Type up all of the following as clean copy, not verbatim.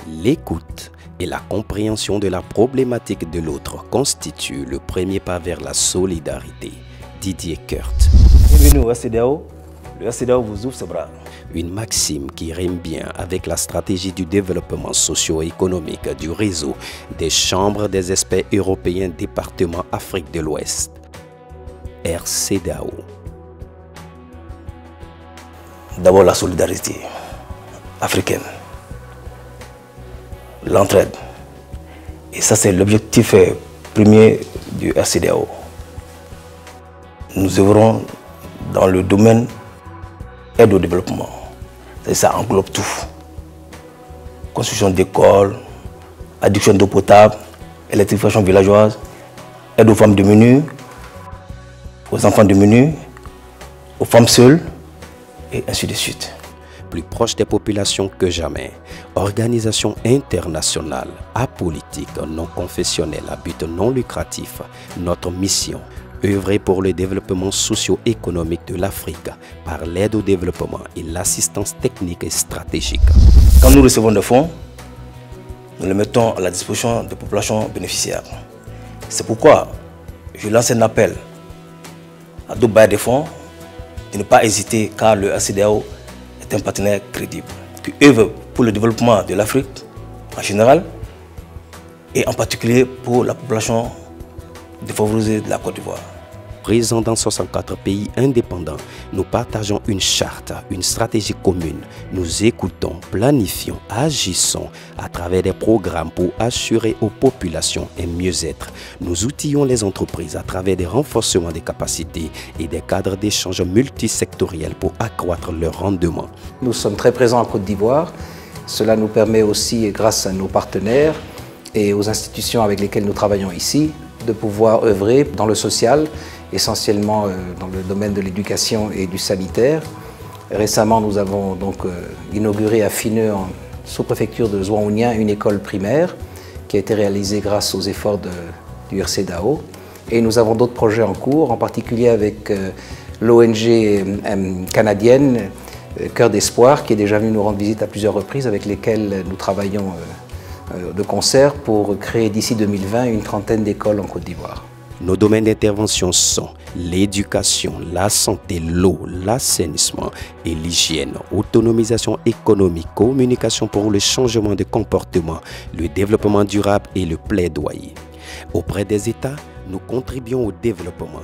L'écoute et la compréhension de la problématique de l'autre constituent le premier pas vers la solidarité. Didier Kurt. Bienvenue au CEDEAO. Le CEDEAO vous ouvre ses bras. Une maxime qui rime bien avec la stratégie du développement socio-économique du réseau des chambres des experts européens département Afrique de l'Ouest. RCEDEAO. D'abord la solidarité africaine, l'entraide. Et ça c'est l'objectif premier du RCEDEAO. Nous œuvrons dans le domaine aide au développement. Et ça englobe tout. Construction d'écoles, adduction d'eau potable, électrification villageoise, aide aux femmes démunies, aux enfants démunis, aux femmes seules, et ainsi de suite. Plus proche des populations que jamais, organisation internationale, apolitique, non confessionnelle, à but non lucratif, notre mission, œuvrer pour le développement socio-économique de l'Afrique par l'aide au développement et l'assistance technique et stratégique. Quand nous recevons des fonds, nous les mettons à la disposition des populations bénéficiaires. C'est pourquoi je lance un appel à d'autres bailleurs de fonds de ne pas hésiter car le RCEDEAO est un partenaire crédible qui œuvre pour le développement de l'Afrique en général et en particulier pour la population défavorisée de la Côte d'Ivoire. Présents dans 64 pays indépendants, nous partageons une charte, une stratégie commune. Nous écoutons, planifions, agissons à travers des programmes pour assurer aux populations un mieux-être. Nous outillons les entreprises à travers des renforcements des capacités et des cadres d'échange multisectoriels pour accroître leur rendement. Nous sommes très présents en Côte d'Ivoire. Cela nous permet aussi, grâce à nos partenaires et aux institutions avec lesquelles nous travaillons ici, de pouvoir œuvrer dans le social, essentiellement dans le domaine de l'éducation et du sanitaire. Récemment, nous avons donc inauguré à Fineux, en sous-préfecture de Zouaounia, une école primaire qui a été réalisée grâce aux efforts du RCEDEAO. Et nous avons d'autres projets en cours, en particulier avec l'ONG canadienne Cœur d'Espoir, qui est déjà venue nous rendre visite à plusieurs reprises, avec lesquelles nous travaillons de concert pour créer d'ici 2020 une trentaine d'écoles en Côte d'Ivoire. Nos domaines d'intervention sont l'éducation, la santé, l'eau, l'assainissement et l'hygiène, autonomisation économique, communication pour le changement de comportement, le développement durable et le plaidoyer. Auprès des États, nous contribuons au développement.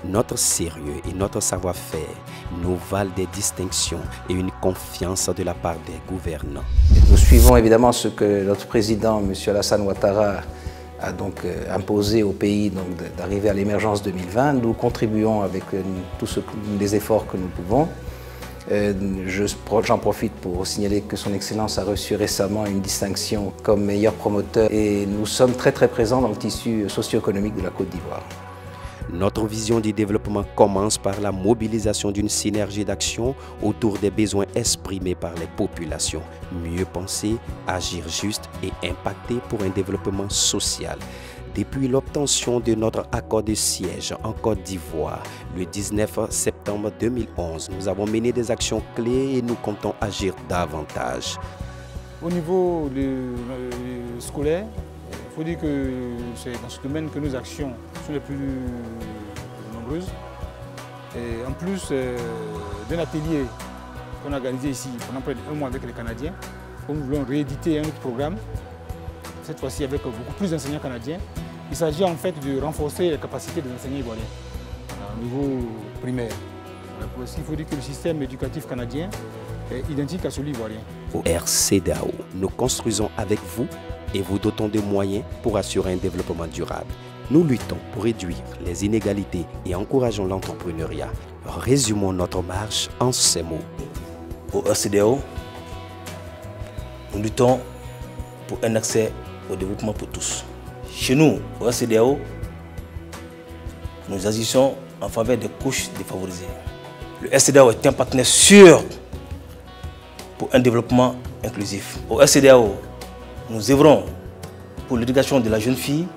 Notre sérieux et notre savoir-faire nous valent des distinctions et une confiance de la part des gouvernants. Nous suivons évidemment ce que notre président, M. Alassane Ouattara, a donc imposé au pays d'arriver à l'émergence 2020. Nous contribuons avec tous les efforts que nous pouvons. J'en profite pour signaler que son Excellence a reçu récemment une distinction comme meilleur promoteur et nous sommes très présents dans le tissu socio-économique de la Côte d'Ivoire. Notre vision du développement commence par la mobilisation d'une synergie d'action autour des besoins exprimés par les populations. Mieux penser, agir juste et impacter pour un développement social. Depuis l'obtention de notre accord de siège en Côte d'Ivoire, le 19 septembre 2011, nous avons mené des actions clés et nous comptons agir davantage. Au niveau scolaire, il faut dire que c'est dans ce domaine que nos actions sont les plus nombreuses. Et en plus d'un atelier qu'on a organisé ici pendant près d'1 mois avec les Canadiens, où nous voulons rééditer un autre programme, cette fois-ci avec beaucoup plus d'enseignants canadiens. Il s'agit en fait de renforcer les capacités des enseignants ivoiriens au niveau primaire. Il faut dire que le système éducatif canadien est identique à celui ivoirien. Au RCEDEAO, nous construisons avec vous et vous dotons de moyens pour assurer un développement durable. Nous luttons pour réduire les inégalités et encourageons l'entrepreneuriat. Résumons notre marche en ces mots. Au RCEDEAO, nous luttons pour un accès au développement pour tous. Chez nous, au RCEDEAO, nous agissons en faveur des couches défavorisées. Le RCEDEAO est un partenaire sûr pour un développement inclusif. Au RCEDEAO, nous œuvrons pour l'éducation de la jeune fille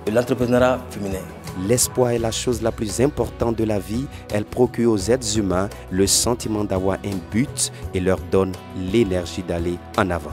et l'entrepreneuriat féminin. L'espoir est la chose la plus importante de la vie. Elle procure aux êtres humains le sentiment d'avoir un but et leur donne l'énergie d'aller en avant.